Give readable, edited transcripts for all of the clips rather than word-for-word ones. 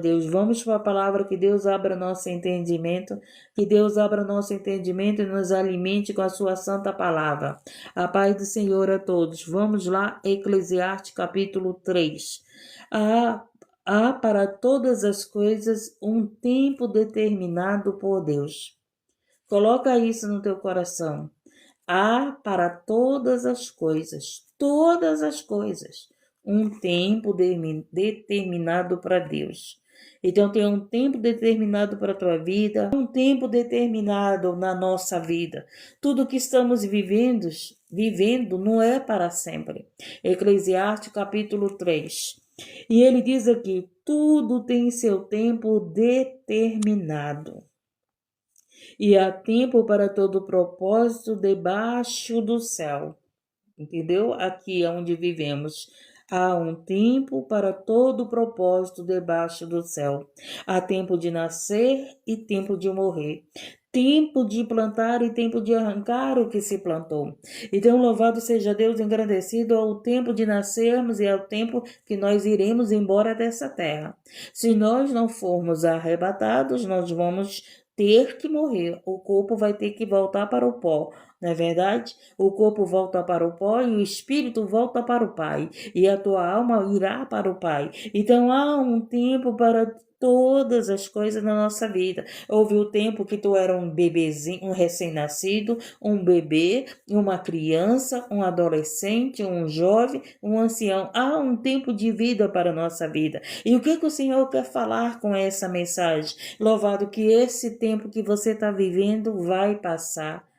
Deus, vamos para a palavra, que Deus abra nosso entendimento, que Deus abra nosso entendimento e nos alimente com a sua santa palavra. A paz do Senhor a todos. Vamos lá, Eclesiastes capítulo 3. Há para todas as coisas um tempo determinado por Deus. Coloca isso no teu coração. Há para todas as coisas, um tempo determinado para Deus. Então tem um tempo determinado para a tua vida, um tempo determinado na nossa vida. Tudo que estamos vivendo não é para sempre. Eclesiastes capítulo 3. E ele diz aqui: tudo tem seu tempo determinado. E há tempo para todo propósito debaixo do céu. Entendeu? Aqui é onde vivemos. Há um tempo para todo propósito debaixo do céu. Há tempo de nascer e tempo de morrer. Tempo de plantar e tempo de arrancar o que se plantou. Então, louvado seja Deus, engrandecido ao tempo de nascermos e ao tempo que nós iremos embora dessa terra. Se nós não formos arrebatados, nós vamos ter que morrer. O corpo vai ter que voltar para o pó. Não é verdade? O corpo volta para o pó e o espírito volta para o Pai. E a tua alma irá para o Pai. Então há um tempo para todas as coisas na nossa vida. Houve o tempo que tu era um bebezinho, um recém-nascido, um bebê, uma criança, um adolescente, um jovem, um ancião. Há um tempo de vida para a nossa vida. E o que o Senhor quer falar com essa mensagem? Louvado que esse tempo que você está vivendo vai passar.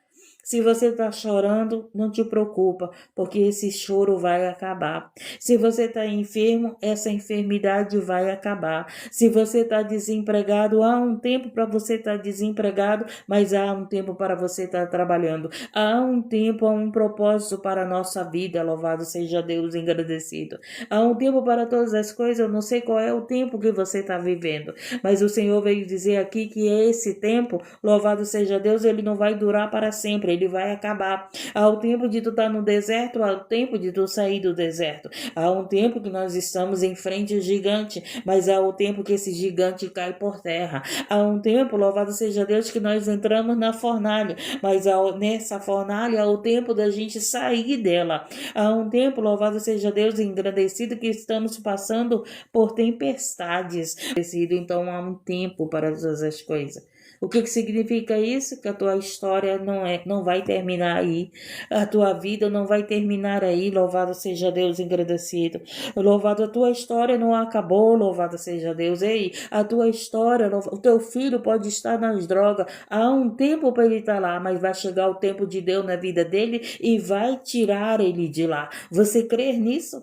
Se você está chorando, não te preocupa, porque esse choro vai acabar. Se você está enfermo, essa enfermidade vai acabar. Se você está desempregado, há um tempo para você estar desempregado, mas há um tempo para você estar trabalhando. Há um tempo, há um propósito para a nossa vida, louvado seja Deus, engrandecido. Há um tempo para todas as coisas, eu não sei qual é o tempo que você está vivendo, mas o Senhor veio dizer aqui que esse tempo, louvado seja Deus, ele não vai durar para sempre, ele vai acabar. Há o tempo de tu estar no deserto, há o tempo de tu sair do deserto. Há um tempo que nós estamos em frente ao gigante, mas há o tempo que esse gigante cai por terra. Há um tempo, louvado seja Deus, que nós entramos na fornalha, mas nessa fornalha há o tempo da gente sair dela. Há um tempo, louvado seja Deus, engrandecido, que estamos passando por tempestades. Então há um tempo para todas as coisas. O que significa isso? Que a tua história não vai terminar aí. A tua vida não vai terminar aí. Louvado seja Deus, engrandecido. Louvado, a tua história não acabou. Louvado seja Deus. Ei, a tua história, o teu filho pode estar nas drogas. Há um tempo para ele estar lá, mas vai chegar o tempo de Deus na vida dele e vai tirar ele de lá. Você crê nisso?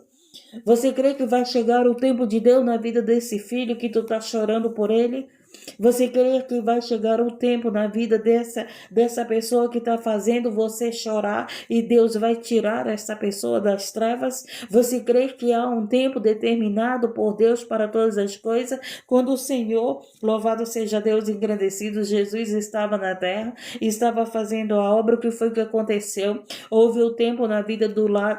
Você crê que vai chegar o tempo de Deus na vida desse filho que tu está chorando por ele? Você crê que vai chegar o tempo na vida dessa pessoa que está fazendo você chorar e Deus vai tirar essa pessoa das trevas? Você crê que há um tempo determinado por Deus para todas as coisas? Quando o Senhor, louvado seja Deus, engrandecido, Jesus estava na terra e estava fazendo a obra, o que foi que aconteceu? Houve o tempo na vida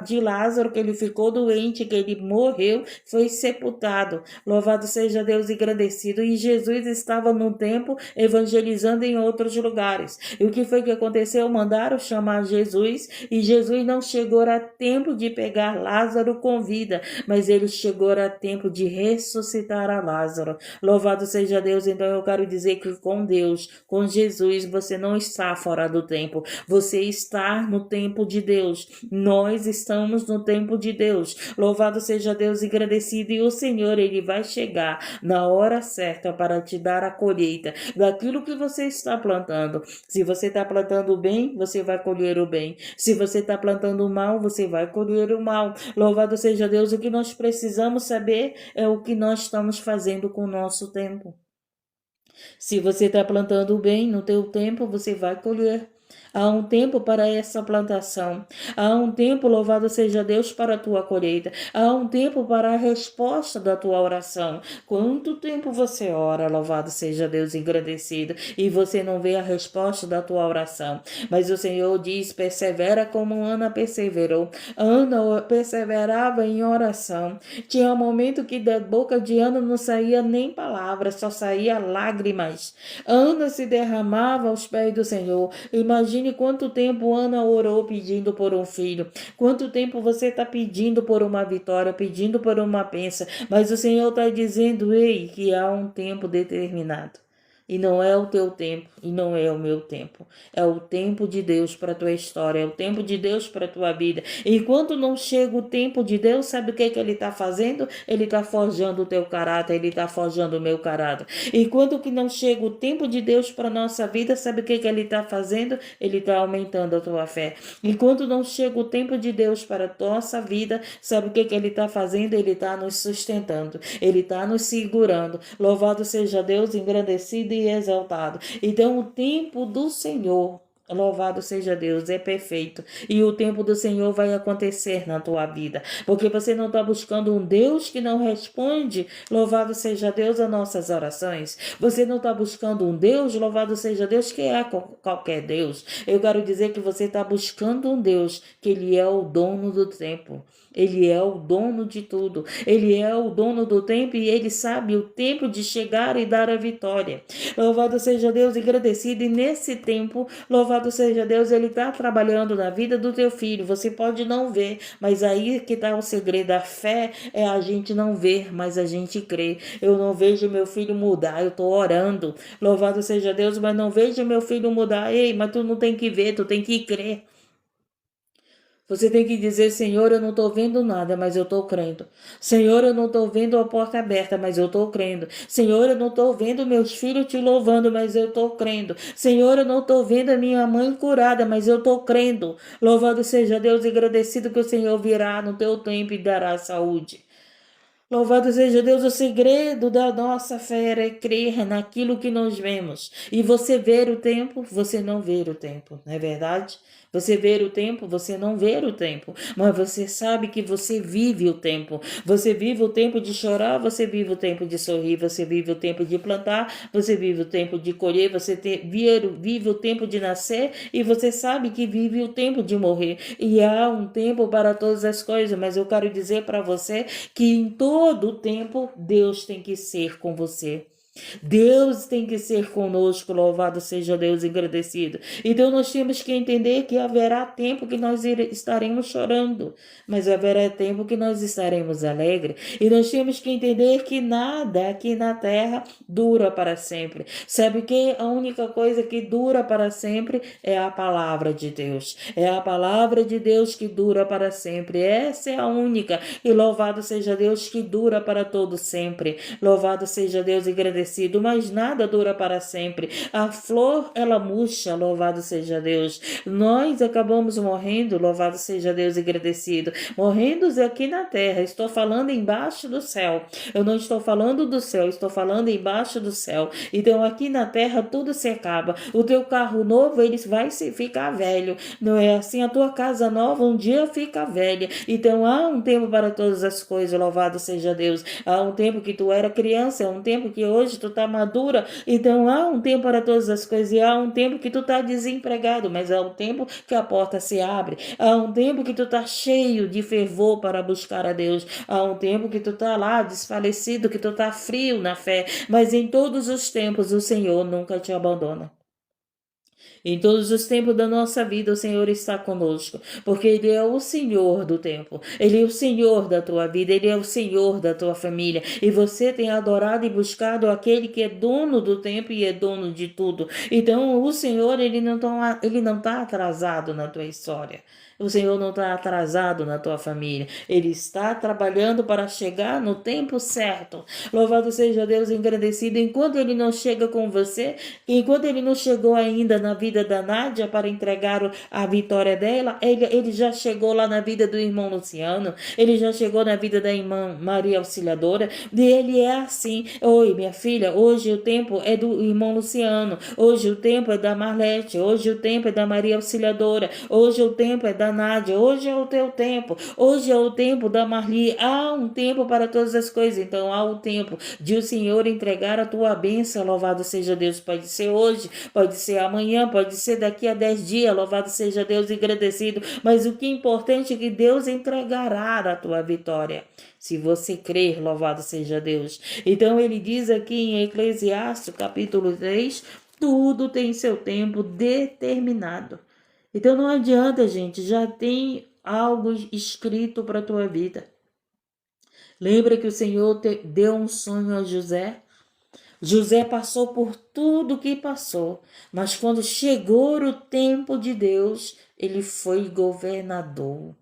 de Lázaro que ele ficou doente, que ele morreu, foi sepultado. Louvado seja Deus, engrandecido. E Jesus estava no tempo evangelizando em outros lugares. E o que foi que aconteceu? Mandaram chamar Jesus e Jesus não chegou a tempo de pegar Lázaro com vida, mas ele chegou a tempo de ressuscitar a Lázaro. Louvado seja Deus. Então eu quero dizer que com Deus, com Jesus, você não está fora do tempo. Você está no tempo de Deus. Nós estamos no tempo de Deus. Louvado seja Deus, agradecido. E o Senhor, ele vai chegar na hora certa para te dar a colheita daquilo que você está plantando. Se você está plantando o bem, você vai colher o bem. Se você está plantando o mal, você vai colher o mal. Louvado seja Deus. O que nós precisamos saber é o que nós estamos fazendo com o nosso tempo. Se você está plantando o bem no teu tempo, você vai colher. Há um tempo para essa plantação. Há um tempo, louvado seja Deus, para a tua colheita. Há um tempo para a resposta da tua oração. Quanto tempo você ora, louvado seja Deus, engrandecido, e você não vê a resposta da tua oração. Mas o Senhor diz: persevera como Ana perseverou. Ana perseverava em oração. Tinha um momento que da boca de Ana não saía nem palavras, só saía lágrimas. Ana se derramava aos pés do Senhor. Imagine quanto tempo Ana orou pedindo por um filho. Quanto tempo você está pedindo por uma vitória, pedindo por uma bênção. Mas o Senhor está dizendo: ei, que há um tempo determinado. E não é o teu tempo, e não é o meu tempo. É o tempo de Deus para a tua história, é o tempo de Deus para a tua vida. E enquanto não chega o tempo de Deus, sabe o que Ele está fazendo? Ele está forjando o teu caráter, Ele está forjando o meu caráter. Enquanto que não chega o tempo de Deus para a nossa vida, sabe o que Ele está fazendo? Ele está aumentando a tua fé. Enquanto não chega o tempo de Deus para a nossa vida, sabe o que Ele está fazendo? Ele está nos sustentando, Ele está nos segurando. Louvado seja Deus, engrandecido e exaltado. Então o tempo do Senhor, louvado seja Deus, é perfeito. E o tempo do Senhor vai acontecer na tua vida. Porque você não está buscando um Deus que não responde, louvado seja Deus, as nossas orações. Você não está buscando um Deus, louvado seja Deus, que é qualquer Deus. Eu quero dizer que você está buscando um Deus, que Ele é o dono do tempo. Ele é o dono de tudo. Ele é o dono do tempo e Ele sabe o tempo de chegar e dar a vitória. Louvado seja Deus, agradecido. E nesse tempo, louvado seja Deus, Ele está trabalhando na vida do teu filho. Você pode não ver, mas aí que está o segredo. A fé é a gente não ver, mas a gente crer. Eu não vejo meu filho mudar, eu estou orando. Louvado seja Deus, mas não vejo meu filho mudar. Ei, mas tu não tem que ver, tu tem que crer. Você tem que dizer: Senhor, eu não estou vendo nada, mas eu estou crendo. Senhor, eu não estou vendo a porta aberta, mas eu estou crendo. Senhor, eu não estou vendo meus filhos te louvando, mas eu estou crendo. Senhor, eu não estou vendo a minha mãe curada, mas eu estou crendo. Louvado seja Deus, e agradecido que o Senhor virá no teu tempo e dará saúde. Louvado seja Deus, o segredo da nossa fé é crer naquilo que nós vemos. E você ver o tempo, você não ver o tempo, não é verdade? Você ver o tempo, você não ver o tempo, mas você sabe que você vive o tempo. Você vive o tempo de chorar, você vive o tempo de sorrir, você vive o tempo de plantar, você vive o tempo de colher, você vive o tempo de nascer e você sabe que vive o tempo de morrer. E há um tempo para todas as coisas, mas eu quero dizer para você que em todo o tempo Deus tem que ser com você. Deus tem que ser conosco, louvado seja Deus, agradecido. Então nós temos que entender que haverá tempo que nós estaremos chorando, mas haverá tempo que nós estaremos alegres. E nós temos que entender que nada aqui na terra dura para sempre. Sabe que a única coisa que dura para sempre é a palavra de Deus. É a palavra de Deus que dura para sempre. Essa é a única. E louvado seja Deus que dura para todo sempre. Louvado seja Deus, agradecido. Mas nada dura para sempre. A flor, ela murcha, louvado seja Deus. Nós acabamos morrendo, louvado seja Deus, agradecido. Morrendo aqui na terra, estou falando embaixo do céu. Eu não estou falando do céu, estou falando embaixo do céu. Então aqui na terra tudo se acaba. O teu carro novo, ele vai ficar velho. Não é assim? A tua casa nova um dia fica velha. Então há um tempo para todas as coisas, louvado seja Deus. Há um tempo que tu era criança, há um tempo que hoje tu tá madura, então há um tempo para todas as coisas, e há um tempo que tu tá desempregado, mas há um tempo que a porta se abre, há um tempo que tu tá cheio de fervor para buscar a Deus, há um tempo que tu tá lá desfalecido, que tu tá frio na fé, mas em todos os tempos o Senhor nunca te abandona. Em todos os tempos da nossa vida, o Senhor está conosco, porque Ele é o Senhor do tempo, Ele é o Senhor da tua vida, Ele é o Senhor da tua família, e você tem adorado e buscado aquele que é dono do tempo e é dono de tudo. Então, o Senhor, Ele não está atrasado na tua história. O Senhor não está atrasado na tua família. Ele está trabalhando para chegar no tempo certo. Louvado seja Deus, engrandecido. Enquanto Ele não chega com você, enquanto Ele não chegou ainda na vida da Nádia para entregar a vitória dela, ele já chegou lá na vida do irmão Luciano, ele já chegou na vida da irmã Maria Auxiliadora, e ele é assim: oi, minha filha, hoje o tempo é do irmão Luciano, hoje o tempo é da Marlete, hoje o tempo é da Maria Auxiliadora, hoje o tempo é da Nádia, hoje é o teu tempo, hoje é o tempo da Marli. Há um tempo para todas as coisas, então há o tempo de o Senhor entregar a tua bênção. Louvado seja Deus. Pode ser hoje, pode ser amanhã, pode ser daqui a 10 dias, louvado seja Deus e agradecido, mas o que é importante é que Deus entregará a tua vitória, se você crer. Louvado seja Deus. Então ele diz aqui em Eclesiastes capítulo 3, tudo tem seu tempo determinado. Então não adianta, gente, já tem algo escrito para a tua vida. Lembra que o Senhor deu um sonho a José? José passou por tudo que passou, mas quando chegou o tempo de Deus, ele foi governador.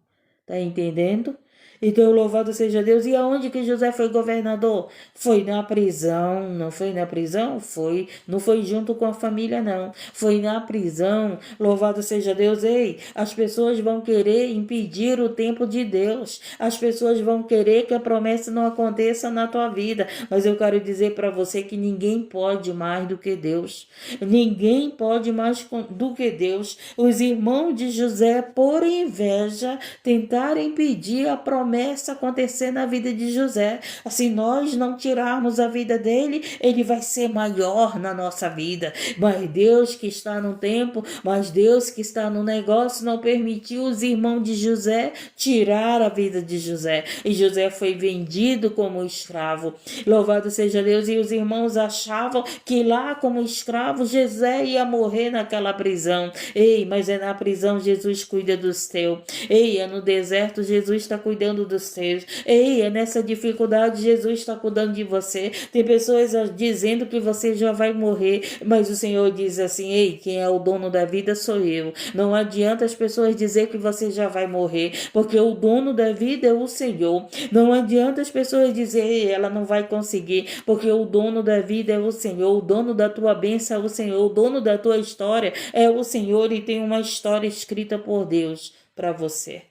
Tá entendendo? Então, louvado seja Deus. E aonde que José foi governador? Foi na prisão. Não foi na prisão? Foi. Não foi junto com a família, não. Foi na prisão. Louvado seja Deus. Ei, as pessoas vão querer impedir o tempo de Deus. As pessoas vão querer que a promessa não aconteça na tua vida. Mas eu quero dizer para você que ninguém pode mais do que Deus. Ninguém pode mais do que Deus. Os irmãos de José, por inveja, tentaram impedir a promessa acontecer na vida de José. Se nós não tirarmos a vida dele, ele vai ser maior na nossa vida. Mas Deus que está no tempo, mas Deus que está no negócio, não permitiu os irmãos de José tirar a vida de José. E José foi vendido como escravo. Louvado seja Deus. E os irmãos achavam que lá como escravo José ia morrer naquela prisão. Ei, mas é na prisão Jesus cuida dos teus. Ei, é no deserto Jesus está cuidando dos teus. Ei, é nessa dificuldade Jesus está cuidando de você. Tem pessoas dizendo que você já vai morrer, mas o Senhor diz assim: ei, quem é o dono da vida sou eu. Não adianta as pessoas dizer que você já vai morrer, porque o dono da vida é o Senhor. Não adianta as pessoas dizer: ei, ela não vai conseguir, porque o dono da vida é o Senhor. O dono da tua bênção é o Senhor. O dono da tua história é o Senhor, e tem uma história escrita por Deus para você.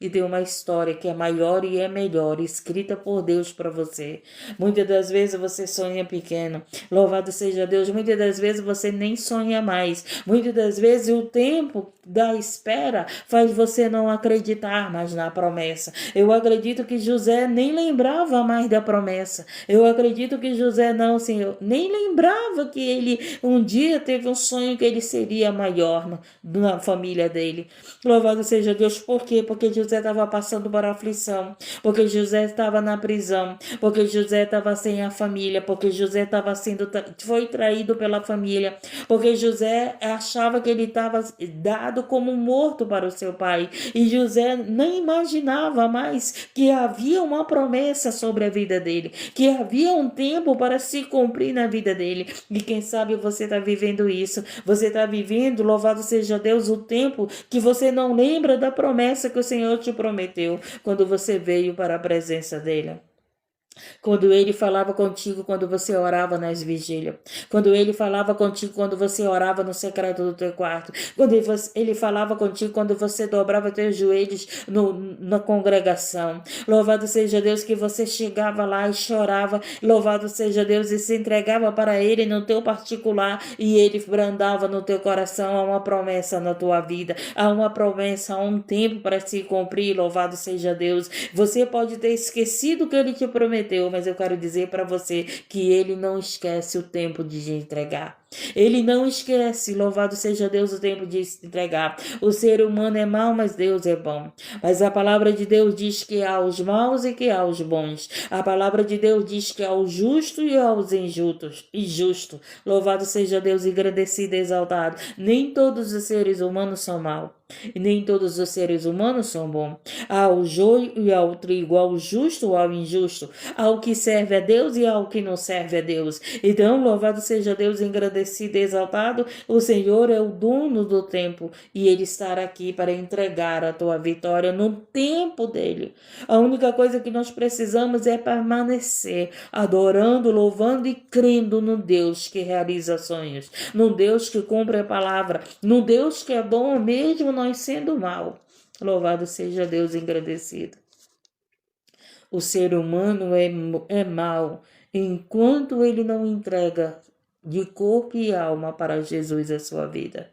E tem uma história que é maior e é melhor, escrita por Deus para você. Muitas das vezes você sonha pequeno. Louvado seja Deus. Muitas das vezes você nem sonha mais. Muitas das vezes o tempo da espera faz você não acreditar mais na promessa. Eu acredito que José nem lembrava mais da promessa. Eu acredito que José não, Senhor, nem lembrava que ele um dia teve um sonho que ele seria maior na família dele. Louvado seja Deus. Por quê? Porque José estava passando por aflição, porque José estava na prisão, porque José estava sem a família, porque José foi traído pela família, porque José achava que ele estava dado como morto para o seu pai, e José nem imaginava mais que havia uma promessa sobre a vida dele, que havia um tempo para se cumprir na vida dele. E quem sabe você está vivendo isso, você está vivendo, louvado seja Deus, o tempo que você não lembra da promessa que o Senhor te prometeu quando você veio para a presença dele. Quando ele falava contigo quando você orava nas vigílias, quando ele falava contigo quando você orava no secreto do teu quarto, quando ele falava contigo quando você dobrava teus joelhos na congregação. Louvado seja Deus que você chegava lá e chorava, louvado seja Deus, e se entregava para ele no teu particular, e ele brandava no teu coração. Há uma promessa na tua vida, há uma promessa, há um tempo para se cumprir. Louvado seja Deus. Você pode ter esquecido o que ele te prometeu, mas eu quero dizer para você que ele não esquece o tempo de te entregar. Ele não esquece, louvado seja Deus, o tempo de se entregar. O ser humano é mau, mas Deus é bom. Mas a palavra de Deus diz que há os maus e que há os bons. A palavra de Deus diz que há os justos e há os injustos. Louvado seja Deus, engrandecido e exaltado. Nem todos os seres humanos são maus. E nem todos os seres humanos são bons. Há o joio e há o trigo, há o justo e há o injusto, há o que serve a Deus e há o que não serve a Deus. Então, louvado seja Deus, engrandecido engrandecido e exaltado. O Senhor é o dono do tempo e Ele estará aqui para entregar a tua vitória no tempo dele. A única coisa que nós precisamos é permanecer adorando, louvando e crendo no Deus que realiza sonhos, no Deus que cumpre a palavra, no Deus que é bom mesmo nós sendo mal. Louvado seja Deus engrandecido. O ser humano é mau enquanto ele não entrega de corpo e alma para Jesus a sua vida.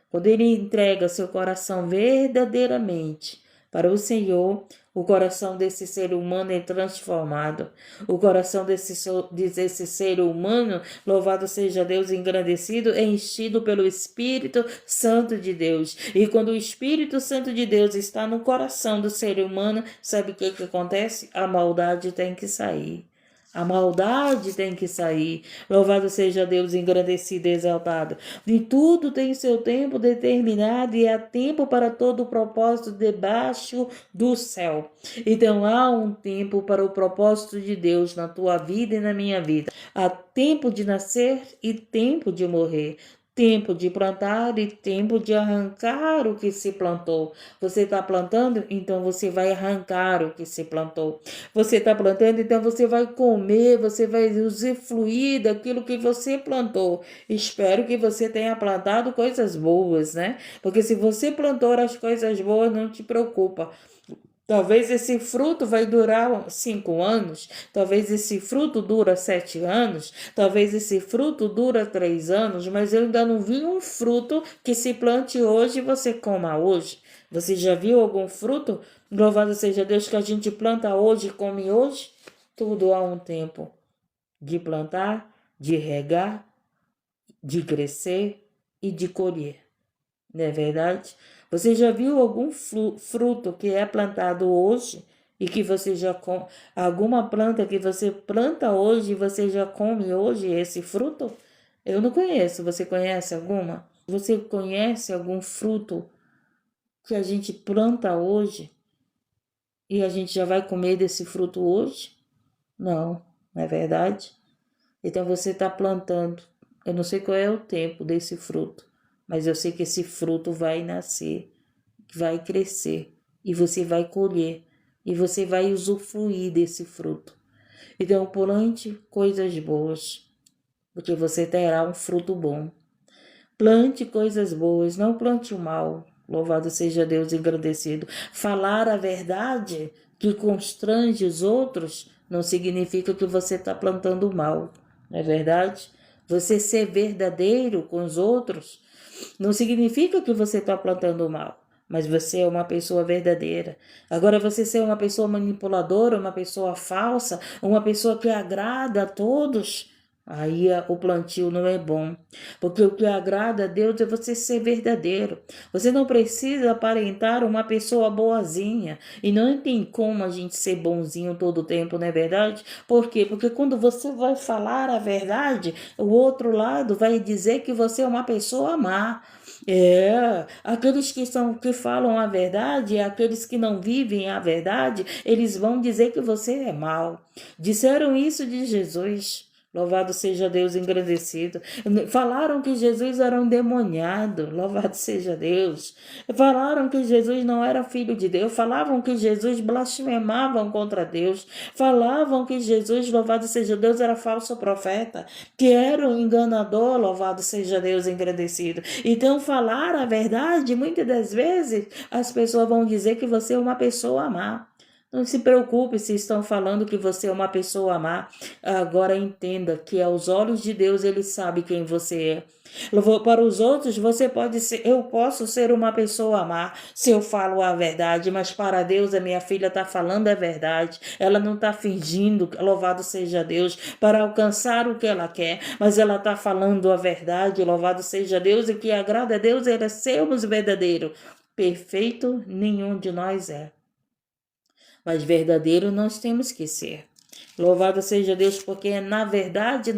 Quando ele entrega seu coração verdadeiramente para o Senhor, o coração desse ser humano é transformado. O coração desse ser humano, louvado seja Deus engrandecido, é enchido pelo Espírito Santo de Deus. E quando o Espírito Santo de Deus está no coração do ser humano, sabe o que acontece? A maldade tem que sair. A maldade tem que sair. Louvado seja Deus engrandecido e exaltado. De tudo tem seu tempo determinado e há tempo para todo o propósito debaixo do céu. Então há um tempo para o propósito de Deus na tua vida e na minha vida. Há tempo de nascer e tempo de morrer. Tempo de plantar e tempo de arrancar o que se plantou. Você está plantando, então você vai arrancar o que se plantou. Você está plantando, então você vai comer, você vai usufruir daquilo que você plantou. Espero que você tenha plantado coisas boas, né? Porque se você plantou as coisas boas, não te preocupa. Talvez esse fruto vai durar 5 anos, talvez esse fruto dura 7 anos, talvez esse fruto dura 3 anos, mas eu ainda não vi um fruto que se plante hoje e você coma hoje. Você já viu algum fruto? Louvado seja Deus que a gente planta hoje e come hoje. Tudo há um tempo de plantar, de regar, de crescer e de colher. Não é verdade? Você já viu algum fruto que é plantado hoje e que você já come? Alguma planta que você planta hoje e você já come hoje esse fruto? Eu não conheço. Você conhece alguma? Você conhece algum fruto que a gente planta hoje e a gente já vai comer desse fruto hoje? Não, não é verdade? Então você está plantando. Eu não sei qual é o tempo desse fruto, mas eu sei que esse fruto vai nascer, vai crescer e você vai colher e você vai usufruir desse fruto. Então plante coisas boas, porque você terá um fruto bom. Plante coisas boas, não plante o mal. Louvado seja Deus engrandecido. Falar a verdade que constrange os outros não significa que você está plantando o mal, não é verdade? Você ser verdadeiro com os outros não significa que você está plantando o mal, mas você é uma pessoa verdadeira. Agora, você ser uma pessoa manipuladora, uma pessoa falsa, uma pessoa que agrada a todos, aí o plantio não é bom, porque o que agrada a Deus é você ser verdadeiro. Você não precisa aparentar uma pessoa boazinha, e não tem como a gente ser bonzinho todo o tempo, não é verdade? Por quê? Porque quando você vai falar a verdade, o outro lado vai dizer que você é uma pessoa má. Aqueles que falam a verdade, aqueles que não vivem a verdade, eles vão dizer que você é mau. Disseram isso de Jesus. Louvado seja Deus engrandecido. Falaram que Jesus era um endemoniado. Louvado seja Deus. Falaram que Jesus não era filho de Deus. Falavam que Jesus blasfemavam contra Deus. Falavam que Jesus, louvado seja Deus, era falso profeta. Que era um enganador. Louvado seja Deus engrandecido. Então, falar a verdade, muitas das vezes, as pessoas vão dizer que você é uma pessoa má. Não se preocupe se estão falando que você é uma pessoa má. Agora entenda que aos olhos de Deus ele sabe quem você é. Para os outros você pode ser, eu posso ser uma pessoa má se eu falo a verdade, mas para Deus a minha filha está falando a verdade. Ela não está fingindo, louvado seja Deus, para alcançar o que ela quer, mas ela está falando a verdade, louvado seja Deus, e que agrada a Deus é sermos verdadeiros. Perfeito nenhum de nós é. Mas verdadeiro nós temos que ser. Louvado seja Deus, porque é na verdade,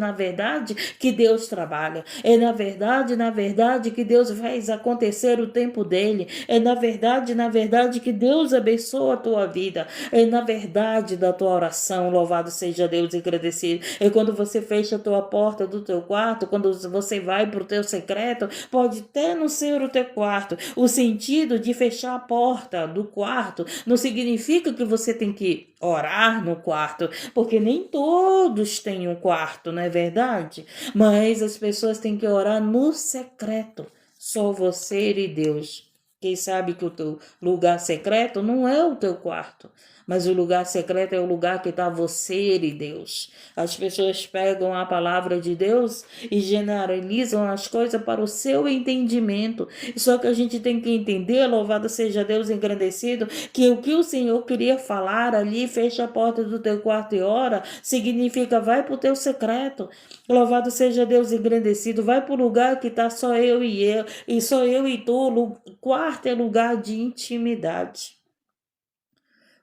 que Deus trabalha. É na verdade, que Deus faz acontecer o tempo dele. É na verdade, que Deus abençoa a tua vida. É na verdade da tua oração. Louvado seja Deus e agradecido. É quando você fecha a tua porta do teu quarto, quando você vai para o teu secreto, pode até não ser o teu quarto. O sentido de fechar a porta do quarto não significa que você tem que orar no quarto, porque nem todos têm um quarto, não é verdade? Mas as pessoas têm que orar no secreto, só você e Deus. Quem sabe que o teu lugar secreto não é o teu quarto, mas o lugar secreto é o lugar que está você e Deus. As pessoas pegam a palavra de Deus e generalizam as coisas para o seu entendimento. Só que a gente tem que entender, louvado seja Deus engrandecido, que o que o Senhor queria falar ali, fecha a porta do teu quarto e ora, significa vai para o teu secreto. Louvado seja Deus engrandecido, vai para o lugar que está só eu, e só eu e tu. Quarto é lugar de intimidade.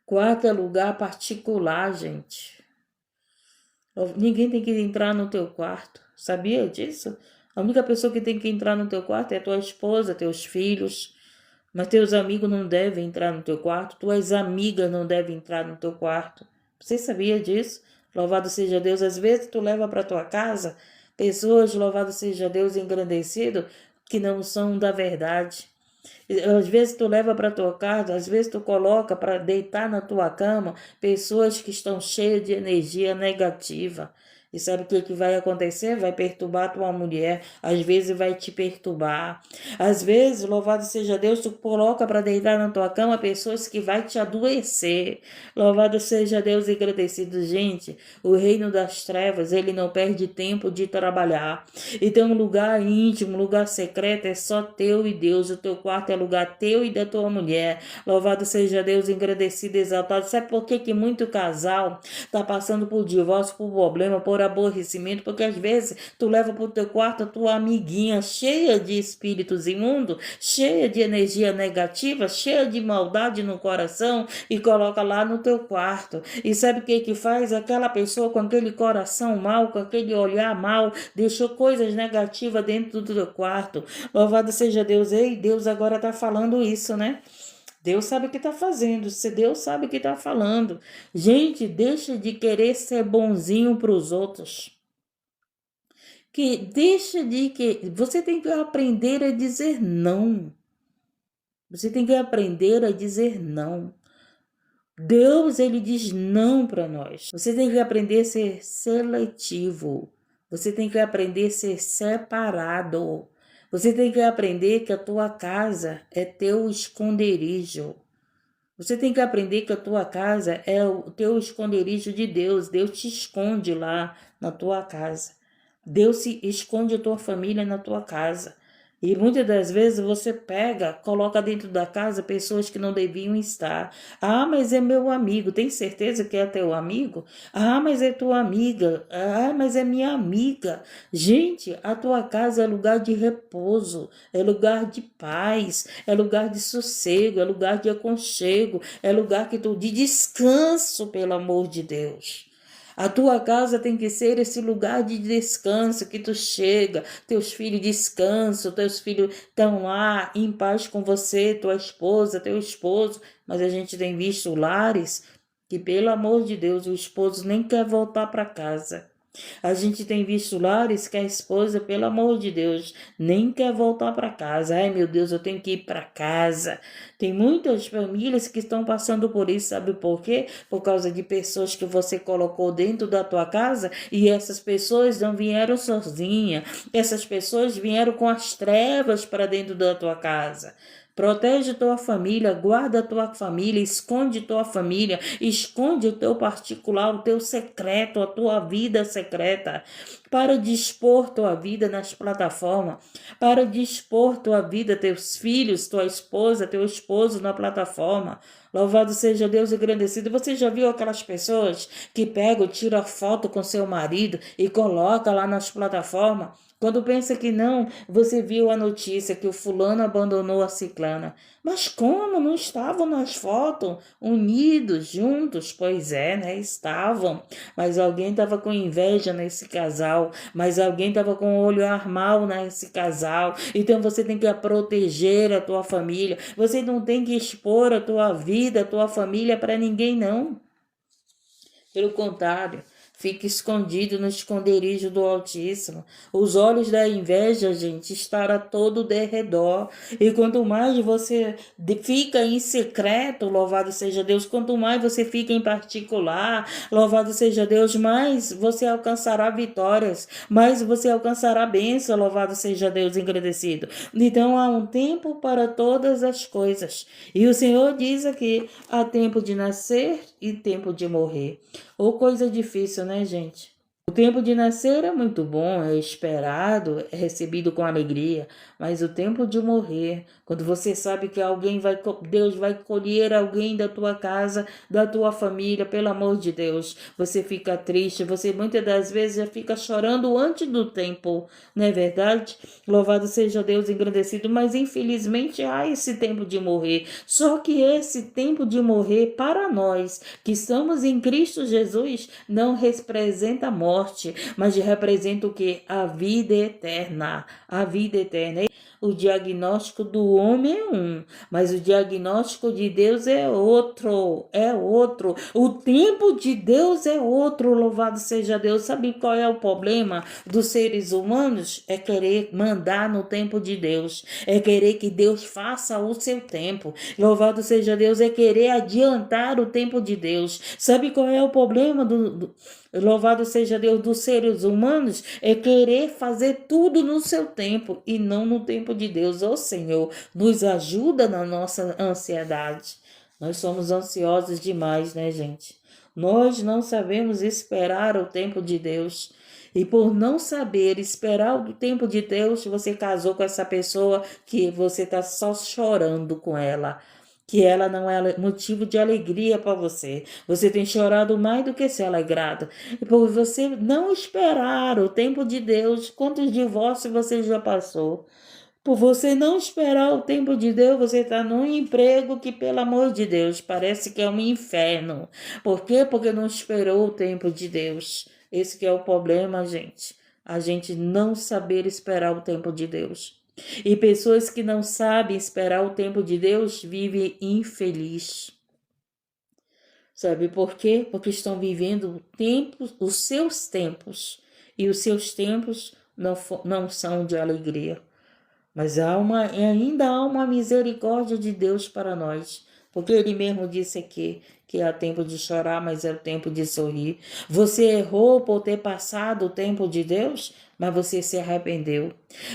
Quarto é lugar particular, gente. Ninguém tem que entrar no teu quarto. Sabia disso? A única pessoa que tem que entrar no teu quarto é tua esposa, teus filhos. Mas teus amigos não devem entrar no teu quarto. Tuas amigas não devem entrar no teu quarto. Você sabia disso? Louvado seja Deus. Às vezes tu leva para tua casa pessoas, louvado seja Deus engrandecido, que não são da verdade. Às vezes tu leva para tua casa, às vezes tu coloca para deitar na tua cama pessoas que estão cheias de energia negativa. E sabe o que vai acontecer? Vai perturbar tua mulher, às vezes vai te perturbar. Às vezes, louvado seja Deus, tu coloca para deitar na tua cama pessoas que vai te adoecer. Louvado seja Deus e agradecido. Gente, o reino das trevas, ele não perde tempo de trabalhar. Então, um lugar íntimo, um lugar secreto é só teu e Deus. O teu quarto é lugar teu e da tua mulher. Louvado seja Deus, engrandecido, exaltado. Sabe por que muito casal está passando por divórcio, por problema, por aborrecimento? Porque às vezes tu leva para o teu quarto a tua amiguinha cheia de espíritos imundos, cheia de energia negativa, cheia de maldade no coração e coloca lá no teu quarto. E sabe o que faz? Aquela pessoa com aquele coração mau, com aquele olhar mau, deixou coisas negativas dentro do teu quarto. Louvado seja Deus. Ei, Deus agora está falando isso, né? Deus sabe o que está fazendo, se Deus sabe o que está falando. Gente, deixa de querer ser bonzinho para os outros. Você tem que aprender a dizer não. Você tem que aprender a dizer não. Deus, ele diz não para nós. Você tem que aprender a ser seletivo. Você tem que aprender a ser separado. Você tem que aprender que a tua casa é teu esconderijo. Você tem que aprender que a tua casa é o teu esconderijo de Deus. Deus te esconde lá na tua casa. Deus se esconde a tua família na tua casa. E muitas das vezes você pega, coloca dentro da casa pessoas que não deviam estar. Ah, mas é meu amigo. Tem certeza que é teu amigo? Ah, mas é tua amiga. Ah, mas é minha amiga. Gente, a tua casa é lugar de repouso, é lugar de paz, é lugar de sossego, é lugar de aconchego, é lugar de descanso, pelo amor de Deus. A tua casa tem que ser esse lugar de descanso que tu chega, teus filhos descansam, teus filhos estão lá em paz com você, tua esposa, teu esposo. Mas a gente tem visto lares que, pelo amor de Deus, o esposo nem quer voltar para casa. A gente tem visto lares que a esposa, pelo amor de Deus, nem quer voltar para casa. Ai, meu Deus, eu tenho que ir para casa. Tem muitas famílias que estão passando por isso, sabe por quê? Por causa de pessoas que você colocou dentro da tua casa e essas pessoas não vieram sozinhas. Essas pessoas vieram com as trevas para dentro da tua casa. Protege tua família, guarda tua família, esconde tua família, esconde o teu particular, o teu secreto, a tua vida secreta. para dispor tua vida nas plataformas, para dispor tua vida, teus filhos, tua esposa, teu esposo na plataforma. Louvado seja Deus engrandecido. Você já viu aquelas pessoas que pegam, tiram foto com seu marido e coloca lá nas plataformas? Quando pensa que não, você viu a notícia que o fulano abandonou a ciclana. Mas como não estavam nas fotos unidos, juntos? Pois é, né? Estavam. Mas alguém estava com inveja nesse casal. Mas alguém estava com o olho armado nesse casal. Então você tem que proteger a tua família. Você não tem que expor a tua vida, a tua família para ninguém, não. Pelo contrário, fique escondido no esconderijo do Altíssimo. Os olhos da inveja, gente, estará todo derredor. E quanto mais você fica em secreto, louvado seja Deus, quanto mais você fica em particular, louvado seja Deus, mais você alcançará vitórias, mais você alcançará bênção, louvado seja Deus engrandecido. Então há um tempo para todas as coisas. E o Senhor diz aqui, há tempo de nascer e tempo de morrer. Ou coisa difícil, né, gente? O tempo de nascer é muito bom, é esperado, é recebido com alegria, mas o tempo de morrer, quando você sabe que Deus vai colher alguém da tua casa, da tua família, pelo amor de Deus, você fica triste, você muitas das vezes já fica chorando antes do tempo, não é verdade? Louvado seja Deus engrandecido, mas infelizmente há esse tempo de morrer, só que esse tempo de morrer para nós, que estamos em Cristo Jesus, não representa a morte, mas representa o que? A vida eterna. A vida eterna. O diagnóstico do homem é um, mas o diagnóstico de Deus é outro, é outro. O tempo de Deus é outro, louvado seja Deus. Sabe qual é o problema dos seres humanos? É querer mandar no tempo de Deus, é querer que Deus faça o seu tempo. Louvado seja Deus, é querer adiantar o tempo de Deus. Sabe qual é o problema louvado seja Deus dos seres humanos? É querer fazer tudo no seu tempo e não no tempo de Deus. Ô Senhor, nos ajuda na nossa ansiedade. Nós somos ansiosos demais, né, gente? Nós não sabemos esperar o tempo de Deus. E por não saber esperar o tempo de Deus, você casou com essa pessoa que você está só chorando com ela, que ela não é motivo de alegria para você. Você tem chorado mais do que se alegrado. E por você não esperar o tempo de Deus, quantos divórcios você já passou? Por você não esperar o tempo de Deus, você está num emprego que, pelo amor de Deus, parece que é um inferno. Por quê? Porque não esperou o tempo de Deus. Esse que é o problema, gente. A gente não saber esperar o tempo de Deus. E pessoas que não sabem esperar o tempo de Deus vivem infeliz. Sabe por quê? Porque estão vivendo os seus tempos. E os seus tempos não são de alegria. Mas ainda há uma misericórdia de Deus para nós. Porque Ele mesmo disse aqui que há tempo de chorar, mas é o tempo de sorrir. Você errou por ter passado o tempo de Deus, mas você se arrependeu.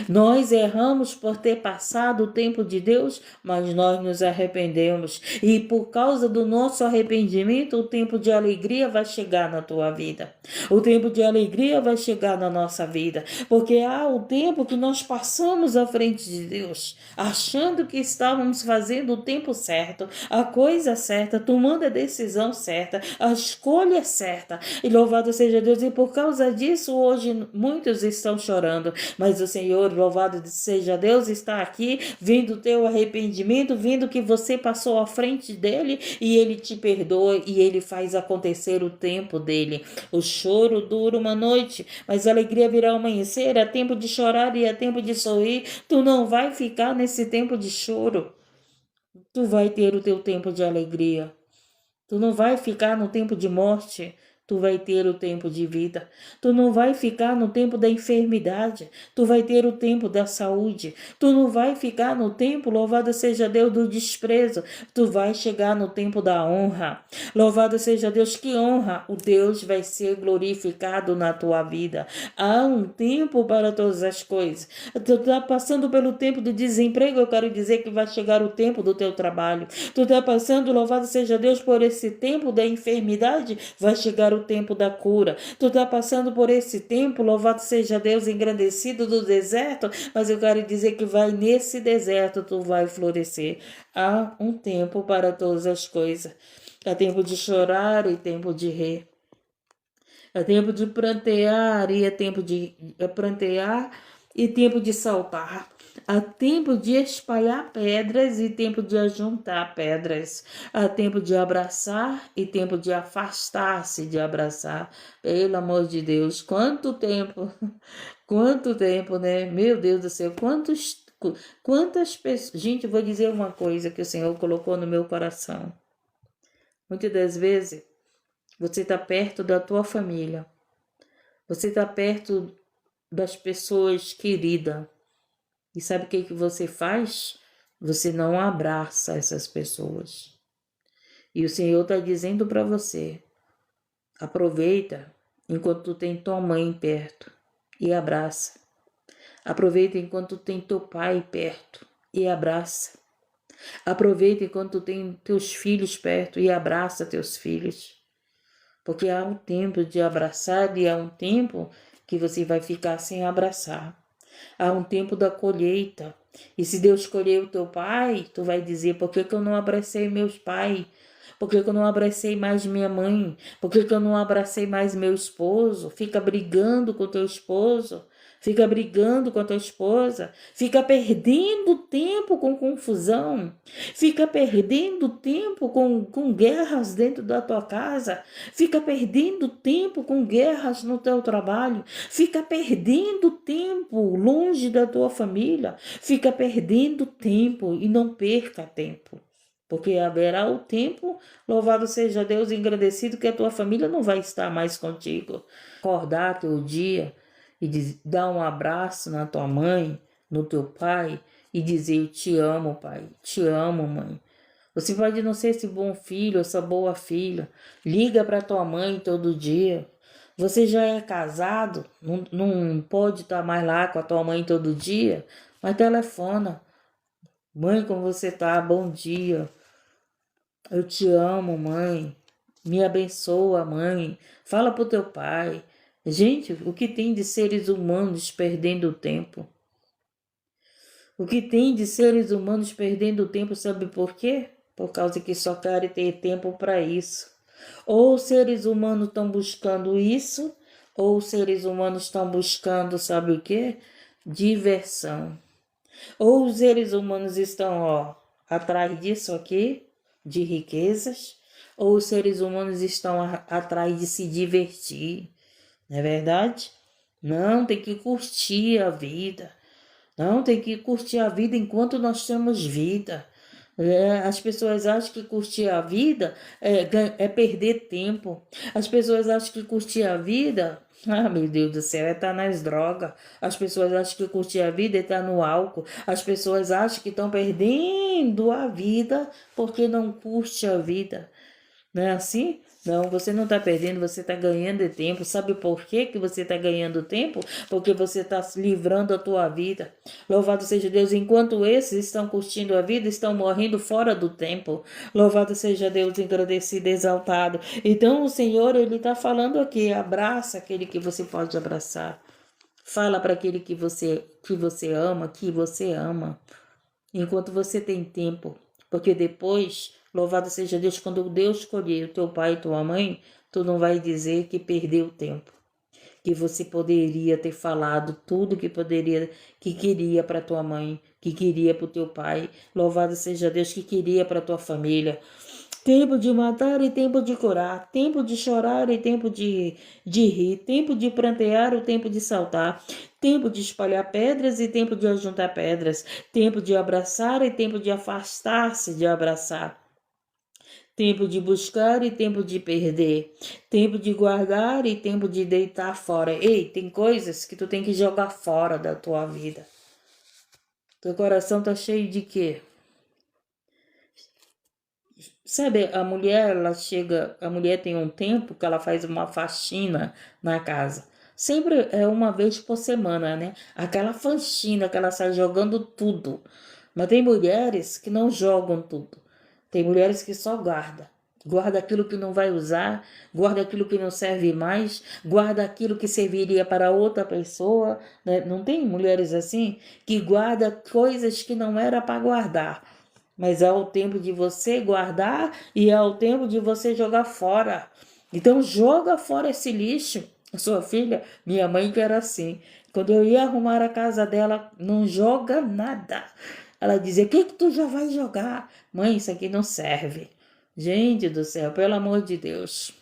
Nós erramos por ter passado o tempo de Deus, mas nós nos arrependemos. E por causa do nosso arrependimento, o tempo de alegria vai chegar na tua vida. O tempo de alegria vai chegar na nossa vida. Porque há o tempo que nós passamos à frente de Deus, achando que estávamos fazendo o tempo certo, a coisa certa, tomando a decisão certa, a escolha certa. E louvado seja Deus. E por causa disso, hoje muitos estão chorando. Mas o Senhor, louvado seja Deus, está aqui, vendo o teu arrependimento, vendo que você passou à frente dele e ele te perdoa e ele faz acontecer o tempo dele. O choro dura uma noite, mas a alegria virá ao amanhecer. É tempo de chorar e é tempo de sorrir. Tu não vai ficar nesse tempo de choro. Tu vai ter o teu tempo de alegria. Tu não vai ficar no tempo de morte. Tu vai ter o tempo de vida. Tu não vai ficar no tempo da enfermidade. Tu vai ter o tempo da saúde. Tu não vai ficar no tempo, louvado seja Deus, do desprezo. Tu vai chegar no tempo da honra. Louvado seja Deus, que honra. O Deus vai ser glorificado na tua vida. Há um tempo para todas as coisas. Tu está passando pelo tempo do desemprego, eu quero dizer que vai chegar o tempo do teu trabalho. Tu está passando, louvado seja Deus, por esse tempo da enfermidade, vai chegar o tempo da cura. Tu está passando por esse tempo, louvado seja Deus, engrandecido do deserto, mas eu quero dizer que vai nesse deserto, tu vai florescer. Há um tempo para todas as coisas. Há tempo de chorar e tempo de rir. É tempo de prantear e é tempo de prantear e tempo de saltar. Há tempo de espalhar pedras e tempo de ajuntar pedras. Há tempo de abraçar e tempo de afastar-se de abraçar. Pelo amor de Deus, quanto tempo! Quanto tempo, né? Meu Deus do céu, quantas pessoas... Gente, eu vou dizer uma coisa que o Senhor colocou no meu coração. Muitas das vezes, você está perto da tua família. Você está perto das pessoas queridas. E sabe o que você faz? Você não abraça essas pessoas. E o Senhor está dizendo para você, aproveita enquanto tu tem tua mãe perto e abraça. Aproveita enquanto tu tem teu pai perto e abraça. Aproveita enquanto tu tem teus filhos perto e abraça teus filhos. Porque há um tempo de abraçar e há um tempo que você vai ficar sem abraçar. Há um tempo da colheita. E se Deus escolheu o teu pai, tu vai dizer, por que eu não abracei meus pais? Por que eu não abracei mais minha mãe? Por que eu não abracei mais meu esposo? Fica brigando com teu esposo. Fica brigando com a tua esposa, fica perdendo tempo com confusão, fica perdendo tempo com guerras dentro da tua casa, fica perdendo tempo com guerras no teu trabalho, fica perdendo tempo longe da tua família, fica perdendo tempo e não perca tempo. Porque haverá o tempo, louvado seja Deus, engrandecido, que a tua família não vai estar mais contigo. Acordar teu dia e dar um abraço na tua mãe, no teu pai, e dizer, eu te amo, pai, te amo, mãe. Você pode não ser esse bom filho, essa boa filha. Liga para tua mãe todo dia. Você já é casado, não pode estar mais lá com a tua mãe todo dia, mas telefona. Mãe, como você tá? Bom dia. Eu te amo, mãe. Me abençoa, mãe. Fala pro teu pai. Gente, o que tem de seres humanos perdendo tempo? O que tem de seres humanos perdendo tempo, sabe por quê? Por causa que só querem ter tempo para isso. Ou os seres humanos estão buscando isso, ou os seres humanos estão buscando, sabe o quê? Diversão. Ou os seres humanos estão, atrás disso aqui, de riquezas, ou os seres humanos estão atrás de se divertir. Não é verdade? Não, tem que curtir a vida. Não, tem que curtir a vida enquanto nós temos vida. As pessoas acham que curtir a vida é perder tempo. As pessoas acham que curtir a vida, meu Deus do céu, é estar nas drogas. As pessoas acham que curtir a vida é estar no álcool. As pessoas acham que estão perdendo a vida porque não curte a vida. Não é assim? Não, você não está perdendo, você está ganhando tempo. Sabe por que você está ganhando tempo? Porque você está livrando a tua vida. Louvado seja Deus, enquanto esses estão curtindo a vida, estão morrendo fora do tempo. Louvado seja Deus, engrandecido, exaltado. Então o Senhor, Ele está falando aqui, abraça aquele que você pode abraçar. Fala para aquele que você ama, enquanto você tem tempo. Porque depois, louvado seja Deus, quando Deus escolher o teu pai e tua mãe, tu não vai dizer que perdeu tempo. Que você poderia ter falado tudo que queria para tua mãe, que queria para o teu pai. Louvado seja Deus, que queria para tua família. Tempo de matar e tempo de curar, tempo de chorar e tempo de rir, tempo de prantear e tempo de saltar, tempo de espalhar pedras e tempo de ajuntar pedras, tempo de abraçar e tempo de afastar-se de abraçar, tempo de buscar e tempo de perder, tempo de guardar e tempo de deitar fora. Ei, tem coisas que tu tem que jogar fora da tua vida. Teu coração tá cheio de quê? Sabe, a mulher tem um tempo que ela faz uma faxina na casa. Sempre é uma vez por semana, né? Aquela faxina que ela sai jogando tudo. Mas tem mulheres que não jogam tudo. Tem mulheres que só guardam. Guarda aquilo que não vai usar, guarda aquilo que não serve mais, guarda aquilo que serviria para outra pessoa, né? Não tem mulheres assim que guarda coisas que não era para guardar, mas é o tempo de você guardar e é o tempo de você jogar fora. Então joga fora esse lixo. A sua filha, minha mãe que era assim. Quando eu ia arrumar a casa dela, não joga nada. Ela dizia: "O que que tu já vai jogar? Mãe, isso aqui não serve." Gente do céu, pelo amor de Deus.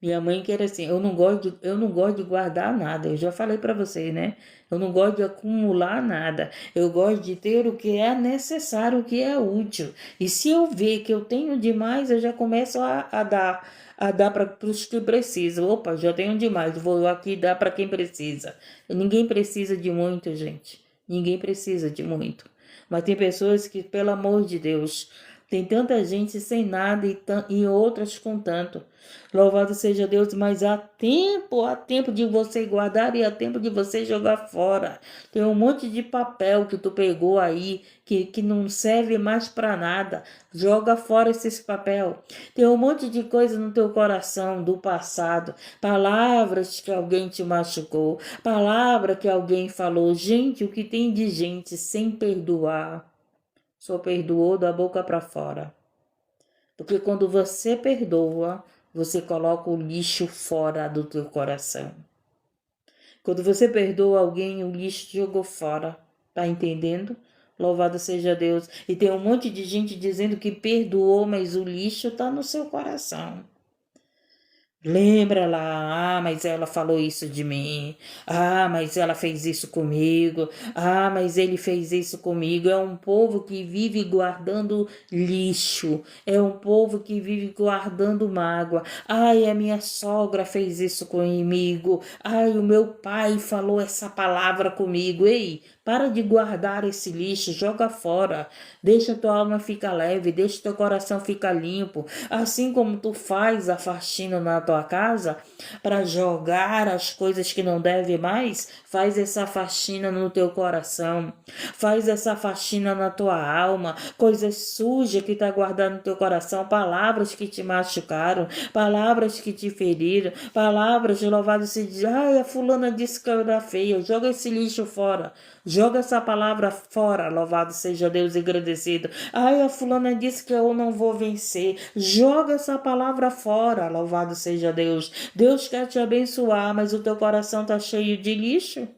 Minha mãe que era assim, eu não gosto de guardar nada. Eu já falei para vocês, né? Eu não gosto de acumular nada. Eu gosto de ter o que é necessário, o que é útil. E se eu ver que eu tenho demais, eu já começo a dar para os que precisam. Opa, já tenho demais, vou aqui dar para quem precisa. Ninguém precisa de muito, gente. Ninguém precisa de muito. Mas tem pessoas que, pelo amor de Deus, tem tanta gente sem nada e outras com tanto. Louvado seja Deus, mas há tempo de você guardar e há tempo de você jogar fora. Tem um monte de papel que tu pegou aí, que não serve mais para nada. Joga fora esses papel. Tem um monte de coisa no teu coração do passado. Palavras que alguém te machucou. Palavra que alguém falou. Gente, o que tem de gente sem perdoar? Só perdoou da boca para fora. Porque quando você perdoa, você coloca o lixo fora do teu coração. Quando você perdoa alguém, o lixo jogou fora. Tá entendendo? Louvado seja Deus. E tem um monte de gente dizendo que perdoou, mas o lixo tá no seu coração. Lembra lá, mas ela falou isso de mim. Mas ela fez isso comigo. Mas ele fez isso comigo. É um povo que vive guardando lixo. É um povo que vive guardando mágoa. A minha sogra fez isso comigo. O meu pai falou essa palavra comigo. Ei, para de guardar esse lixo, joga fora. Deixa tua alma ficar leve, deixa teu coração ficar limpo. Assim como tu faz a faxina na tua casa para jogar as coisas que não deve mais, faz essa faxina no teu coração. Faz essa faxina na tua alma, coisas sujas que tá guardando no teu coração, palavras que te machucaram, palavras que te feriram, palavras, louvado seja, a fulana disse que eu era feia, joga esse lixo fora. Joga essa palavra fora, louvado seja Deus e agradecido. A fulana disse que eu não vou vencer. Joga essa palavra fora, louvado seja Deus. Deus quer te abençoar, mas o teu coração tá cheio de lixo.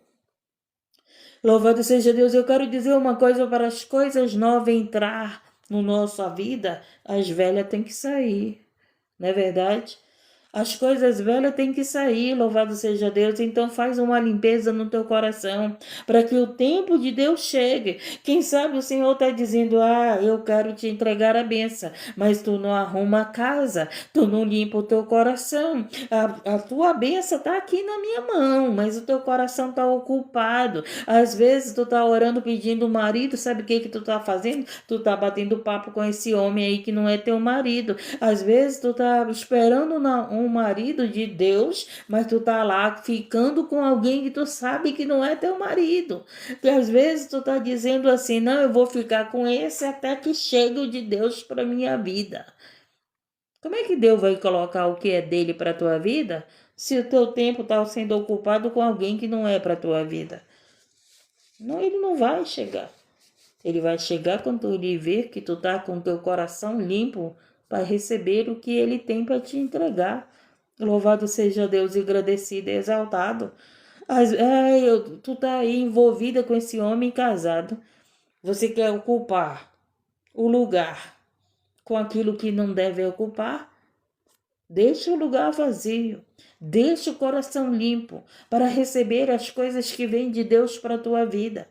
Louvado seja Deus. Eu quero dizer uma coisa: para as coisas novas entrar na nossa vida, as velhas têm que sair. Não é verdade? As coisas velhas têm que sair, louvado seja Deus. Então faz uma limpeza no teu coração, para que o tempo de Deus chegue. Quem sabe o Senhor está dizendo: eu quero te entregar a benção, mas tu não arruma a casa, tu não limpa o teu coração. A tua benção está aqui na minha mão, mas o teu coração está ocupado. Às vezes tu está orando pedindo um marido, sabe o que tu está fazendo? Tu está batendo papo com esse homem aí que não é teu marido. Às vezes tu está esperando um marido de Deus, mas tu tá lá ficando com alguém que tu sabe que não é teu marido. E às vezes tu tá dizendo assim: não, eu vou ficar com esse até que chegue o de Deus para minha vida. Como é que Deus vai colocar o que é dele para tua vida, se o teu tempo está sendo ocupado com alguém que não é para tua vida? Não, ele não vai chegar. Ele vai chegar quando ele ver que tu tá com o teu coração limpo para receber o que ele tem para te entregar. Louvado seja Deus e agradecido e exaltado. Tu tá aí envolvida com esse homem casado. Você quer ocupar o lugar com aquilo que não deve ocupar? Deixa o lugar vazio. Deixa o coração limpo para receber as coisas que vêm de Deus para a tua vida.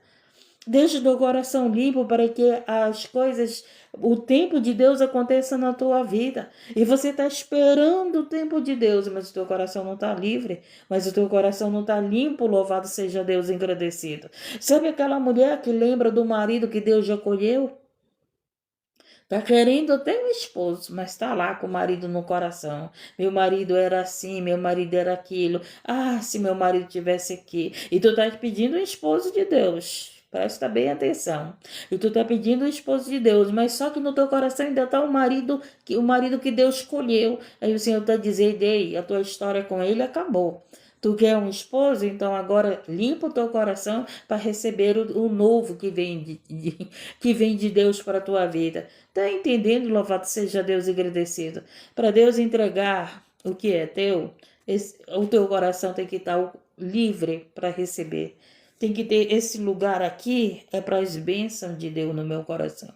Deixa o teu coração limpo para que as coisas, o tempo de Deus aconteça na tua vida. E você está esperando o tempo de Deus, mas o teu coração não está livre, mas o teu coração não está limpo, louvado seja Deus, agradecido. Sabe aquela mulher que lembra do marido que Deus já colheu? Tá querendo ter um esposo, mas tá lá com o marido no coração. Meu marido era assim, meu marido era aquilo. Se meu marido tivesse aqui. E tu tá pedindo um esposo de Deus. Presta bem atenção. E tu tá pedindo o esposo de Deus, mas só que no teu coração ainda tá o marido que Deus escolheu. Aí o Senhor tá dizendo, ei, a tua história com ele acabou. Tu quer um esposo? Então agora limpa o teu coração para receber o novo que vem que vem de Deus para a tua vida. Tá entendendo? Louvado seja Deus e agradecido. Para Deus entregar o que é teu, o teu coração tem que estar livre para receber. Tem que ter esse lugar aqui, é para as bênçãos de Deus no meu coração.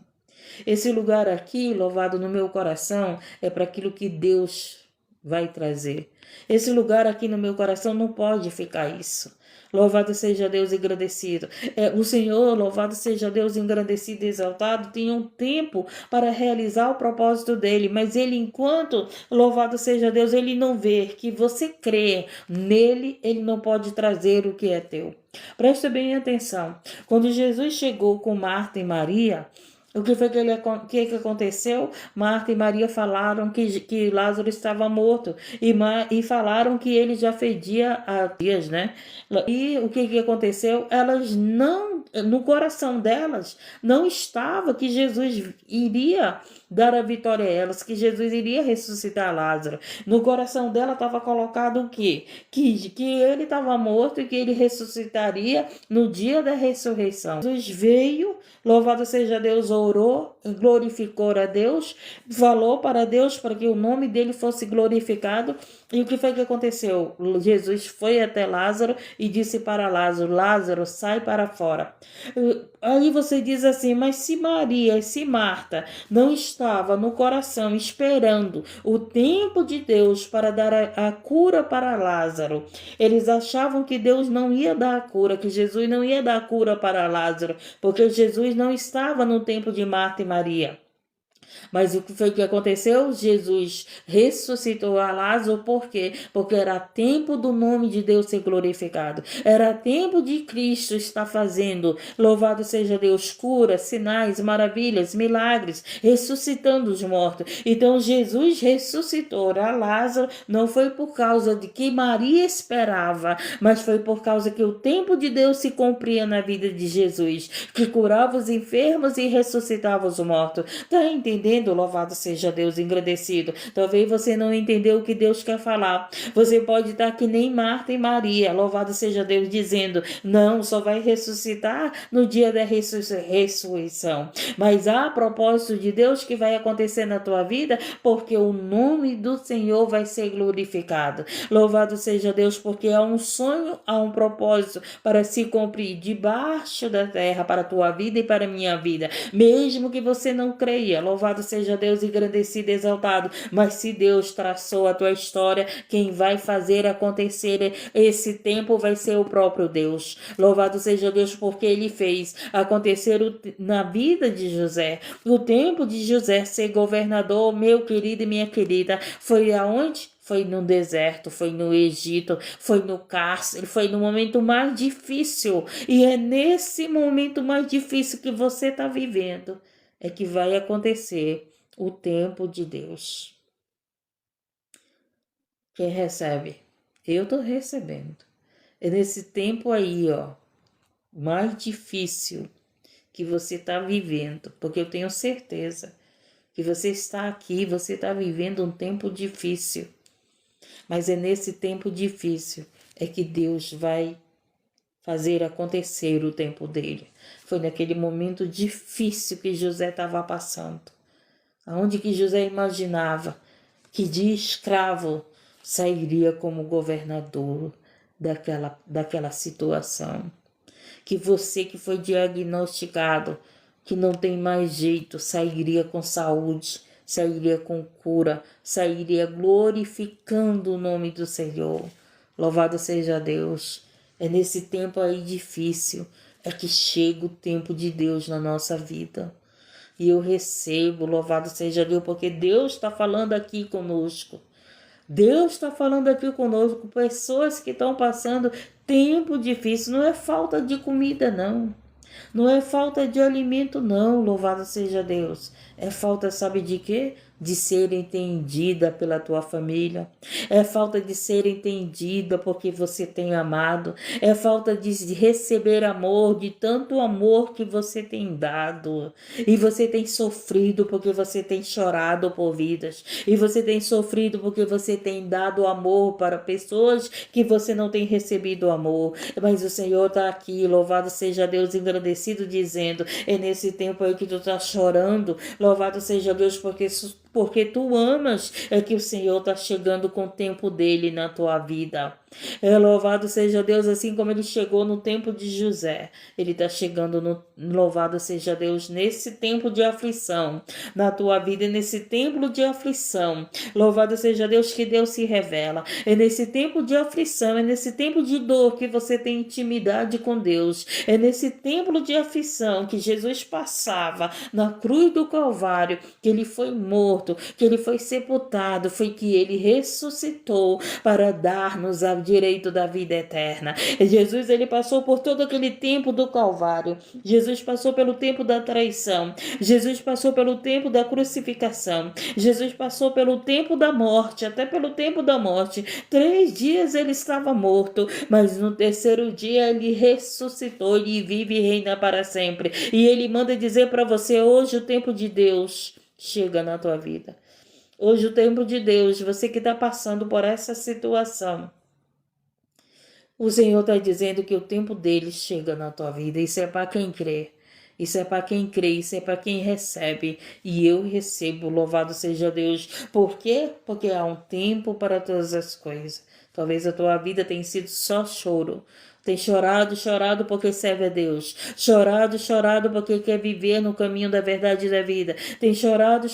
Esse lugar aqui, louvado no meu coração, é para aquilo que Deus vai trazer. Esse lugar aqui no meu coração não pode ficar isso. Louvado seja Deus e agradecido. O Senhor, louvado seja Deus, engrandecido e exaltado, tinha um tempo para realizar o propósito dele, mas ele, enquanto, louvado seja Deus, ele não vê que você crê nele, ele não pode trazer o que é teu. Presta bem atenção. Quando Jesus chegou com Marta e Maria, o que foi que aconteceu? Marta e Maria falaram que Lázaro estava morto e falaram que ele já fedia há dias, né? E o que aconteceu? Elas não, no coração delas, não estava que Jesus iria dar a vitória a elas, que Jesus iria ressuscitar Lázaro. No coração dela estava colocado o quê? Que ele estava morto e que ele ressuscitaria no dia da ressurreição. Jesus veio, louvado seja Deus, orou, glorificou a Deus, falou para Deus para que o nome dele fosse glorificado. E o que foi que aconteceu? Jesus foi até Lázaro e disse para Lázaro, Lázaro, sai para fora. Aí você diz assim, mas se Maria e se Marta não estava no coração esperando o tempo de Deus para dar a cura para Lázaro, eles achavam que Deus não ia dar a cura, que Jesus não ia dar a cura para Lázaro, porque Jesus não estava no tempo de Marta e Maria. Mas o que foi que aconteceu? Jesus ressuscitou a Lázaro, por quê? Porque era tempo do nome de Deus ser glorificado. Era tempo de Cristo estar fazendo, louvado seja Deus, curas, sinais, maravilhas, milagres, ressuscitando os mortos. Então Jesus ressuscitou a Lázaro, não foi por causa de que Maria esperava, mas foi por causa que o tempo de Deus se cumpria na vida de Jesus, que curava os enfermos e ressuscitava os mortos. Está entendendo? Louvado seja Deus, engrandecido. Talvez você não entendeu o que Deus quer falar. Você pode estar que nem Marta e Maria, louvado seja Deus, dizendo, não, só vai ressuscitar no dia da ressurreição. Mas há propósito de Deus que vai acontecer na tua vida, porque o nome do Senhor vai ser glorificado. Louvado seja Deus, porque há um sonho, há um propósito para se cumprir debaixo da terra para a tua vida e para a minha vida. Mesmo que você não creia, louvado seja Deus, engrandecido e exaltado, mas se Deus traçou a tua história, quem vai fazer acontecer esse tempo vai ser o próprio Deus. Louvado seja Deus, porque ele fez acontecer na vida de José. O tempo de José ser governador, meu querido e minha querida, foi aonde? Foi no deserto, foi no Egito, foi no cárcere, foi no momento mais difícil. E é nesse momento mais difícil que você está vivendo, é que vai acontecer o tempo de Deus. Quem recebe? Eu estou recebendo. É nesse tempo aí, ó, mais difícil que você está vivendo, porque eu tenho certeza que você está aqui, você está vivendo um tempo difícil. Mas é nesse tempo difícil é que Deus vai fazer acontecer o tempo dele. Foi naquele momento difícil que José estava passando. Aonde que José imaginava que de escravo sairia como governador daquela situação. Que você que foi diagnosticado, que não tem mais jeito, sairia com saúde, sairia com cura, sairia glorificando o nome do Senhor. Louvado seja Deus. É nesse tempo aí difícil, é que chega o tempo de Deus na nossa vida. E eu recebo, louvado seja Deus, porque Deus está falando aqui conosco. Deus está falando aqui conosco, pessoas que estão passando tempo difícil. Não é falta de comida, não. Não é falta de alimento, não, louvado seja Deus. É falta, sabe de quê? de ser entendida pela tua família, é falta de ser entendida porque você tem amado, é falta de receber amor, de tanto amor que você tem dado, e você tem sofrido porque você tem chorado por vidas, e você tem sofrido porque você tem dado amor para pessoas que você não tem recebido amor, mas o Senhor está aqui, louvado seja Deus, engrandecido, dizendo, é nesse tempo aí que tu está chorando, louvado seja Deus, porque tu amas, é que o Senhor está chegando com o tempo dele na tua vida. Louvado seja Deus, assim como ele chegou no tempo de José, ele está chegando louvado seja Deus, nesse tempo de aflição, na tua vida, e nesse tempo de aflição, louvado seja Deus, que Deus se revela, é nesse tempo de aflição, é nesse tempo de dor que você tem intimidade com Deus, é nesse tempo de aflição que Jesus passava na cruz do Calvário, que ele foi morto, que ele foi sepultado, foi que ele ressuscitou para dar-nos o direito da vida eterna. Jesus, ele passou por todo aquele tempo do Calvário, Jesus passou pelo tempo da traição, Jesus passou pelo tempo da crucificação, Jesus passou pelo tempo da morte, até pelo tempo da morte. 3 dias ele estava morto, mas no terceiro dia ele ressuscitou, ele vive e reina para sempre. E ele manda dizer para você, hoje o tempo de Deus chega na tua vida. Hoje o tempo de Deus, você que está passando por essa situação, o Senhor está dizendo que o tempo dele chega na tua vida. Isso é para quem crê. Isso é para quem crê, isso é para quem recebe. E eu recebo, louvado seja Deus. Por quê? Porque há um tempo para todas as coisas. Talvez a tua vida tenha sido só choro. Tem chorado porque serve a Deus. Chorado porque quer viver no caminho da verdade e da vida. Tem chorado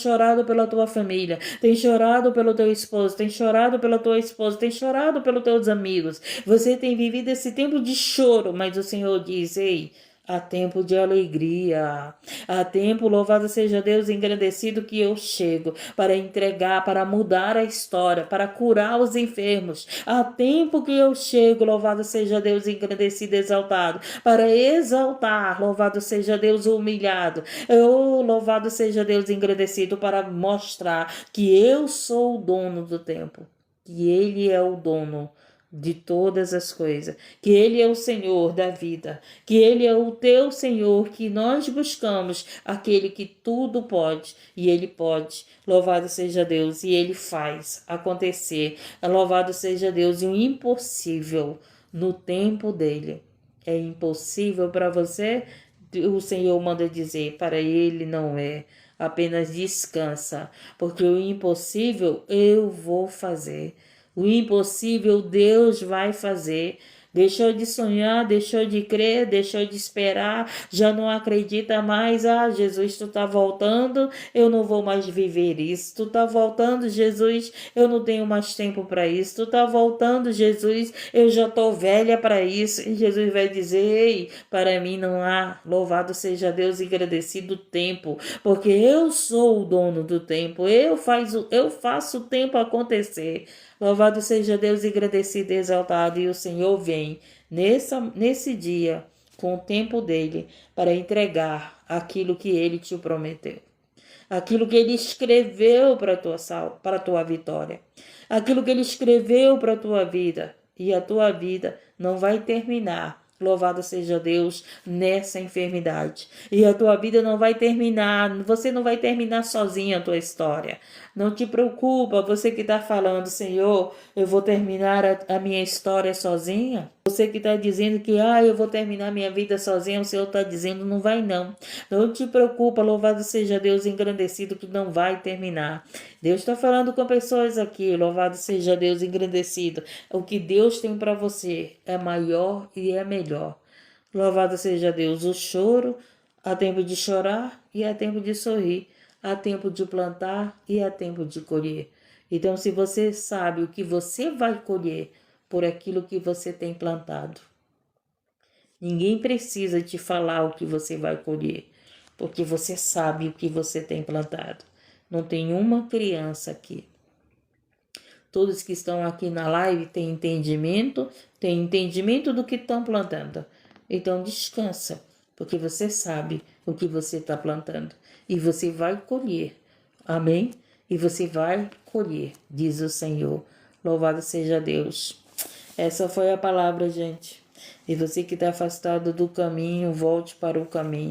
pela tua família. Tem chorado pelo teu esposo. Tem chorado pela tua esposa. Tem chorado pelos teus amigos. Você tem vivido esse tempo de choro, mas o Senhor diz, ei, há tempo de alegria, há tempo, louvado seja Deus, engrandecido, que eu chego para entregar, para mudar a história, para curar os enfermos. Há tempo que eu chego, louvado seja Deus, engrandecido, exaltado, para exaltar, louvado seja Deus, humilhado. Louvado seja Deus, engrandecido, para mostrar que eu sou o dono do tempo, que Ele é o dono de todas as coisas, que Ele é o Senhor da vida, que Ele é o teu Senhor, que nós buscamos, aquele que tudo pode, e Ele pode, louvado seja Deus, e Ele faz acontecer, louvado seja Deus, e o impossível no tempo dEle, é impossível para você, o Senhor manda dizer, para Ele não é, apenas descansa, porque o impossível eu vou fazer. O impossível Deus vai fazer. Deixou de sonhar, deixou de crer, deixou de esperar, já não acredita mais. Ah, Jesus, tu tá voltando, eu não vou mais viver isso. Tu tá voltando, Jesus, eu não tenho mais tempo para isso. Tu tá voltando, Jesus, eu já tô velha para isso. E Jesus vai dizer, ei, para mim não há, louvado seja Deus, agradecido tempo, porque eu sou o dono do tempo, eu faço o tempo acontecer. Louvado seja Deus, agradecido e exaltado, e o Senhor vem nesse dia, com o tempo dele, para entregar aquilo que ele te prometeu. Aquilo que ele escreveu para a tua vitória. Aquilo que ele escreveu para a tua vida. E a tua vida não vai terminar. Louvado seja Deus nessa enfermidade. E a tua vida não vai terminar, você não vai terminar sozinha a tua história. Não te preocupa, você que está falando, Senhor, eu vou terminar a minha história sozinha. Você que está dizendo que eu vou terminar minha vida sozinha, o Senhor está dizendo, não vai não. Não te preocupa, louvado seja Deus, engrandecido, que não vai terminar. Deus está falando com pessoas aqui, louvado seja Deus, engrandecido. O que Deus tem para você é maior e é melhor. Louvado seja Deus. O choro, há tempo de chorar e há tempo de sorrir. Há tempo de plantar e há tempo de colher. Então, se você sabe o que você vai colher por aquilo que você tem plantado, ninguém precisa te falar o que você vai colher, porque você sabe o que você tem plantado. Não tem uma criança aqui. Todos que estão aqui na live têm entendimento do que estão plantando. Então descansa, porque você sabe o que você está plantando e você vai colher. Amém? e você vai colher, diz o Senhor. Louvado seja Deus. Essa foi a palavra, gente. E você que está afastado do caminho, volte para o caminho.